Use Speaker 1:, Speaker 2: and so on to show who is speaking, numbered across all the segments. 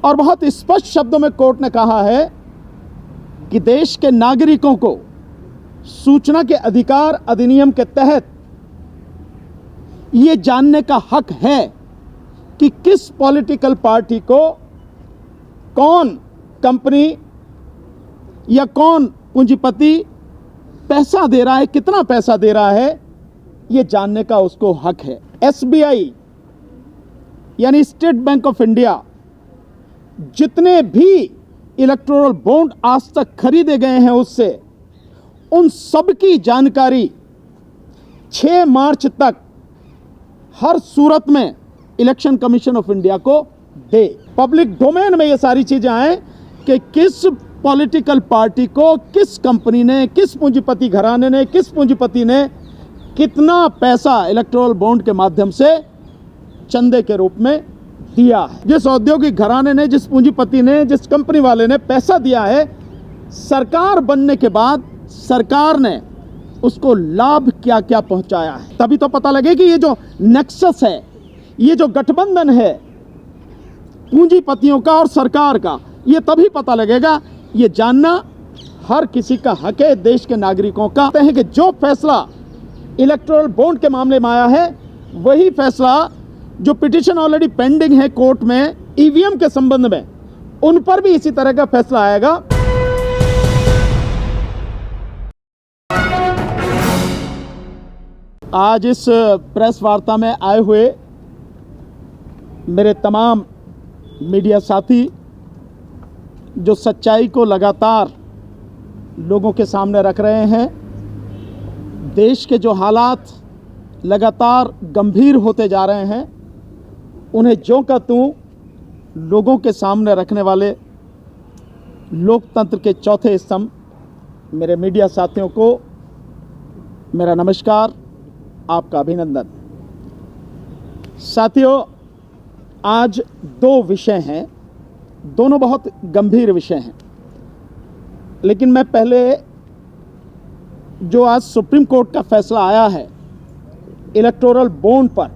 Speaker 1: और बहुत स्पष्ट शब्दों में कोर्ट ने कहा है कि देश के नागरिकों को सूचना के अधिकार अधिनियम के तहत ये जानने का हक है कि किस पॉलिटिकल पार्टी को कौन कंपनी या कौन पूंजीपति पैसा दे रहा है, कितना पैसा दे रहा है, ये जानने का उसको हक है। एसबीआई यानी स्टेट बैंक ऑफ इंडिया जितने भी इलेक्टोरल बॉन्ड आज तक खरीदे गए हैं उससे उन सब की जानकारी 6 मार्च तक हर सूरत में इलेक्शन कमीशन ऑफ इंडिया को दे। पब्लिक डोमेन में ये सारी चीजें आए कि किस पॉलिटिकल पार्टी को किस कंपनी ने, किस पूंजीपति घराने ने, किस पूंजीपति ने कितना पैसा इलेक्टोरल बॉन्ड के माध्यम से चंदे के रूप में दिया है। जिस औद्योगिक घराने ने, जिस पूंजीपति ने, जिस कंपनी वाले ने पैसा दिया है, सरकार बनने के बाद सरकार ने उसको लाभ क्या क्या पहुंचाया है, तभी तो पता लगे कि ये जो नेक्सस है, ये जो गठबंधन है पूंजीपतियों का और सरकार का, ये तभी पता लगेगा। ये जानना हर किसी का हक है, देश के नागरिकों का। कहते हैं कि जो फैसला इलेक्टोरल बॉन्ड के मामले में आया है वही फैसला जो पिटीशन ऑलरेडी पेंडिंग है कोर्ट में ईवीएम के संबंध में, उन पर भी इसी तरह का फैसला आएगा। आज इस प्रेस वार्ता में आए हुए मेरे तमाम मीडिया साथी जो सच्चाई को लगातार लोगों के सामने रख रहे हैं, देश के जो हालात लगातार गंभीर होते जा रहे हैं, उन्हें ज्यों का त्यों लोगों के सामने रखने वाले लोकतंत्र के चौथे स्तंभ मेरे मीडिया साथियों को मेरा नमस्कार, आपका अभिनंदन। साथियों, आज 2 विषय हैं, दोनों बहुत गंभीर विषय हैं, लेकिन मैं पहले जो आज सुप्रीम कोर्ट का फैसला आया है इलेक्टोरल बॉन्ड पर,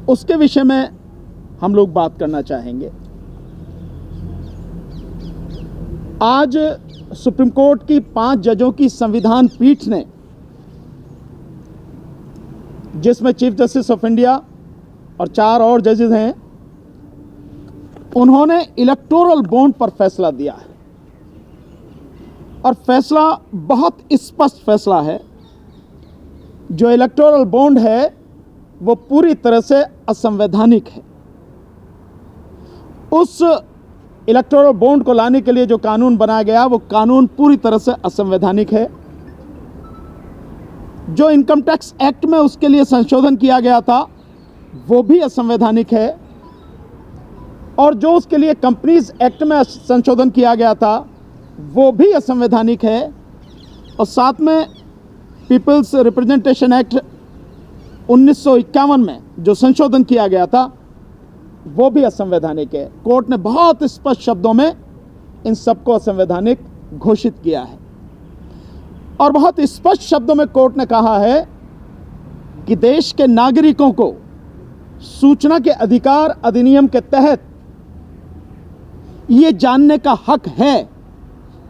Speaker 1: उसके विषय में हम लोग बात करना चाहेंगे। आज सुप्रीम कोर्ट की 5 जजों की संविधान पीठ ने, जिसमें चीफ जस्टिस ऑफ इंडिया और 4 और जजेस हैं, उन्होंने इलेक्टोरल बॉन्ड पर फैसला दिया है और फैसला बहुत स्पष्ट फैसला है। जो इलेक्टोरल बॉन्ड है वो पूरी तरह से असंवैधानिक है। उस इलेक्टोरल बॉन्ड को लाने के लिए जो कानून बनाया गया वो कानून पूरी तरह से असंवैधानिक है। जो इनकम टैक्स एक्ट में उसके लिए संशोधन किया गया था वो भी असंवैधानिक है, और जो उसके लिए कंपनीज एक्ट में संशोधन किया गया था वो भी असंवैधानिक है, और साथ में पीपल्स रिप्रेजेंटेशन एक्ट 1951 में जो संशोधन किया गया था वो भी असंवैधानिक है। कोर्ट ने बहुत स्पष्ट शब्दों में इन सबको असंवैधानिक घोषित किया है, और बहुत स्पष्ट शब्दों में कोर्ट ने कहा है कि देश के नागरिकों को सूचना के अधिकार अधिनियम के तहत ये जानने का हक है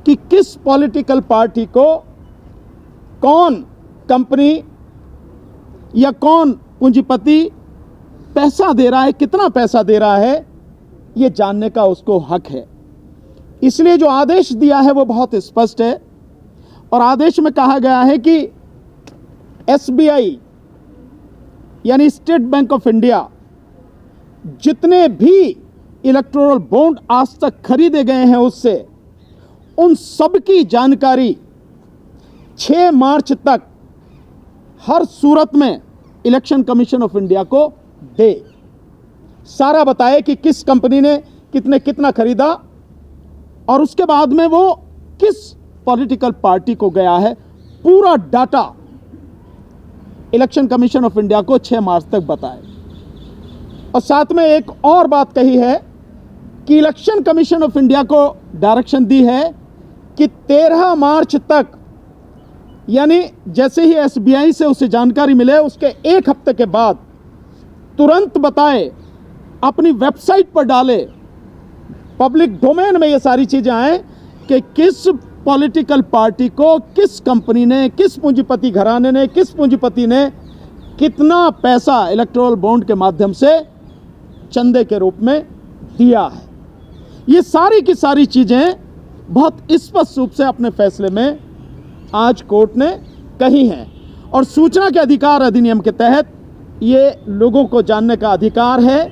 Speaker 1: कि किस पॉलिटिकल पार्टी को कौन कंपनी या कौन पूंजीपति पैसा दे रहा है, कितना पैसा दे रहा है, ये जानने का उसको हक है। इसलिए जो आदेश दिया है वो बहुत स्पष्ट है, और आदेश में कहा गया है कि एसबीआई यानी स्टेट बैंक ऑफ इंडिया जितने भी इलेक्टोरल बॉन्ड आज तक खरीदे गए हैं उससे उन सब की जानकारी 6 मार्च तक हर सूरत में इलेक्शन कमीशन ऑफ इंडिया को दे। सारा बताए कि किस कंपनी ने कितना खरीदा, और उसके बाद में वो किस पॉलिटिकल पार्टी को गया है, पूरा data election commission of India को 6 मार्च तक बताए। और साथ में एक और बात कही है कि इलेक्शन कमीशन ऑफ इंडिया को डायरेक्शन दी है कि 13 मार्च तक, यानी जैसे ही एसबीआई से उसे जानकारी मिले उसके 1 हफ्ते के बाद तुरंत बताए, अपनी वेबसाइट पर डाले पब्लिक डोमेन में ये सारी चीज़ें आए कि किस पॉलिटिकल पार्टी को किस कंपनी ने, किस पूंजीपति घराने ने, किस पूंजीपति ने कितना पैसा इलेक्टोरल बॉन्ड के माध्यम से चंदे के रूप में दिया है। ये सारी की सारी चीज़ें बहुत स्पष्ट रूप से अपने फैसले में आज कोर्ट ने कही हैं। और सूचना के अधिकार अधिनियम के तहत ये लोगों को जानने का अधिकार है,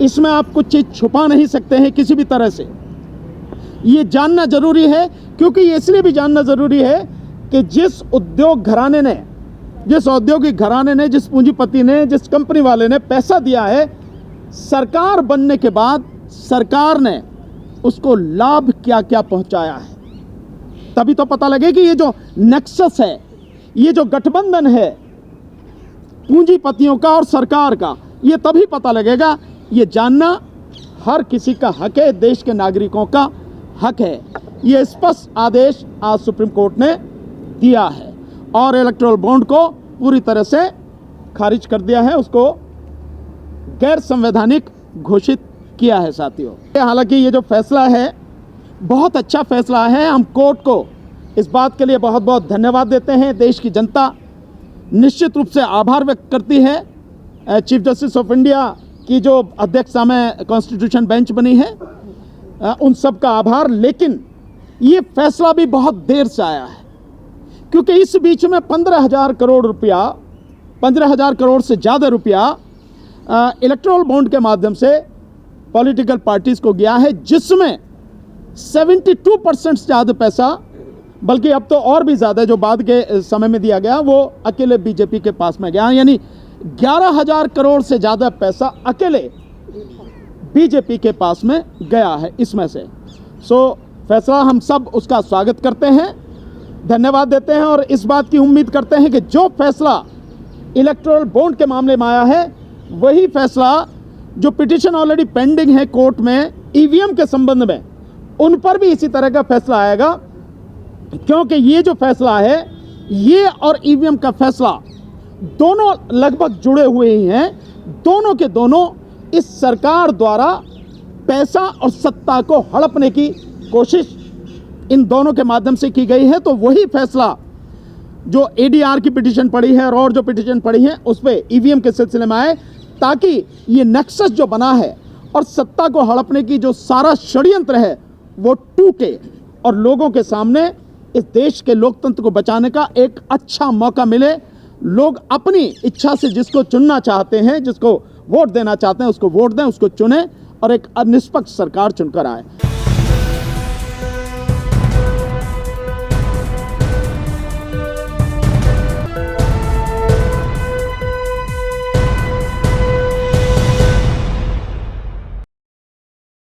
Speaker 1: इसमें आप कुछ चीज़ छुपा नहीं सकते हैं किसी भी तरह से। ये जानना जरूरी है, क्योंकि ये इसलिए भी जानना जरूरी है कि जिस उद्योग घराने ने, जिस औद्योगिक घराने ने, जिस पूंजीपति ने, जिस कंपनी वाले ने पैसा दिया है, सरकार बनने के बाद सरकार ने उसको लाभ क्या क्या पहुंचाया है, तभी तो पता लगे कि ये जो नेक्सस है, ये जो गठबंधन है पूंजीपतियों का और सरकार का, ये तभी पता लगेगा। ये जानना हर किसी का हक है, देश के नागरिकों का हक है। ये स्पष्ट आदेश आज सुप्रीम कोर्ट ने दिया है और इलेक्टोरल बॉन्ड को पूरी तरह से खारिज कर दिया है, उसको गैर संवैधानिक घोषित किया है साथियों। हालांकि ये जो फैसला है बहुत अच्छा फैसला है, हम कोर्ट को इस बात के लिए बहुत बहुत धन्यवाद देते हैं। देश की जनता निश्चित रूप से आभार व्यक्त करती है चीफ जस्टिस ऑफ इंडिया की जो अध्यक्षता में कॉन्स्टिट्यूशन बेंच बनी है, उन सब का आभार। लेकिन ये फैसला भी बहुत देर से आया है, क्योंकि इस बीच में 15,000 करोड़ रुपया, 15,000 करोड़ से ज़्यादा रुपया इलेक्टोरल बॉन्ड के माध्यम से पॉलिटिकल पार्टीज़ को गया है, जिसमें 72% से ज़्यादा पैसा, बल्कि अब तो और भी ज़्यादा जो बाद के समय में दिया गया, वो अकेले बीजेपी के पास में गया। यानी 11,000 करोड़ से ज़्यादा पैसा अकेले बीजेपी के पास में गया है इसमें से। फैसला हम सब उसका स्वागत करते हैं, धन्यवाद देते हैं और इस बात की उम्मीद करते हैं कि जो फैसला इलेक्टोरल बॉन्ड के मामले में आया है, वही फैसला जो पिटीशन ऑलरेडी पेंडिंग है कोर्ट में ईवीएम के संबंध में, उन पर भी इसी तरह का फैसला आएगा। क्योंकि ये जो फैसला है, ये और ईवीएम का फैसला दोनों लगभग जुड़े हुए ही हैं। दोनों के दोनों इस सरकार द्वारा पैसा और सत्ता को हड़पने की कोशिश इन दोनों के माध्यम से की गई है। तो वही फैसला जो एडीआर की पिटीशन पड़ी है और जो पिटीशन पड़ी है उस पर ईवीएम के सिलसिले में आए, ताकि ये नेक्सस जो बना है और सत्ता को हड़पने की जो सारा षड्यंत्र है वो टूटे और लोगों के सामने इस देश के लोकतंत्र को बचाने का एक अच्छा मौका मिले। लोग अपनी इच्छा से जिसको चुनना चाहते हैं, जिसको वोट देना चाहते हैं, उसको वोट दें, उसको चुनें और एक निष्पक्ष सरकार चुनकर आए।